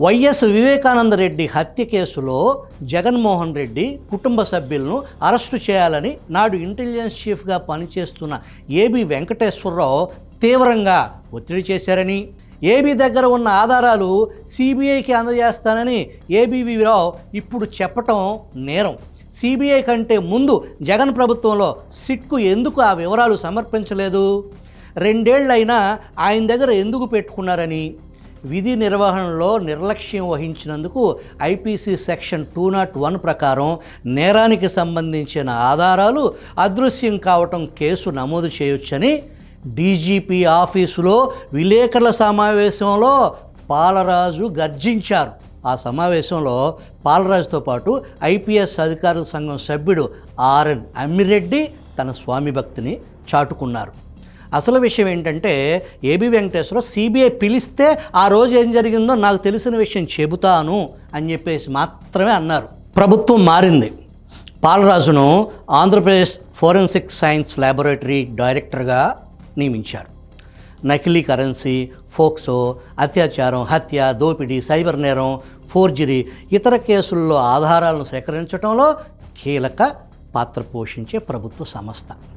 YS Vivekananda Reddy హత్య కేసులో జగన్మోహన్ రెడ్డి కుటుంబ సభ్యులను అరెస్టు చేయాలని నాడు ఇంటెలిజెన్స్ చీఫ్గా పనిచేస్తున్న ఏబి వెంకటేశ్వరరావు తీవ్రంగా ఒత్తిడి చేశారని, ఏబీ దగ్గర ఉన్న ఆధారాలు సిబిఐకి అందజేస్తానని ఏబీవీ రావు ఇప్పుడు చెప్పటం నేరం. సిబిఐ కంటే ముందు జగన్ ప్రభుత్వంలో సిట్కు ఎందుకు ఆ వివరాలు సమర్పించలేదు? 2 ఏళ్లైనా ఆయన దగ్గర ఎందుకు పెట్టుకున్నారని, విధి నిర్వహణలో నిర్లక్ష్యం వహించినందుకు ఐపీసీ సెక్షన్ 201 ప్రకారం నేరానికి సంబంధించిన ఆధారాలు అదృశ్యం కావటం కేసు నమోదు చేయొచ్చని డీజీపీ ఆఫీసులో విలేకరుల సమావేశంలో పాలరాజు గర్జించారు. ఆ సమావేశంలో పాలరాజుతో పాటు ఐపీఎస్ అధికారుల సంఘం సభ్యుడు ఆర్ఎన్ అమ్మిరెడ్డి తన స్వామి భక్తిని చాటుకున్నారు. అసలు విషయం ఏంటంటే, ఏబి వెంకటేశ్వరరావు సిబిఐ పిలిస్తే ఆ రోజు ఏం జరిగిందో నాకు తెలిసిన విషయం చెబుతాను అని చెప్పేసి మాత్రమే అన్నారు. ప్రభుత్వం మారింది. పాలరాజును ఆంధ్రప్రదేశ్ ఫోరెన్సిక్ సైన్స్ ల్యాబొరేటరీ డైరెక్టర్గా నియమించారు. నకిలీ కరెన్సీ, ఫోక్సో, అత్యాచారం, హత్య, దోపిడీ, సైబర్ నేరం, ఫోర్జరీ, ఇతర కేసుల్లో ఆధారాలను సేకరించడంలో కీలక పాత్ర పోషించే ప్రభుత్వ సంస్థ.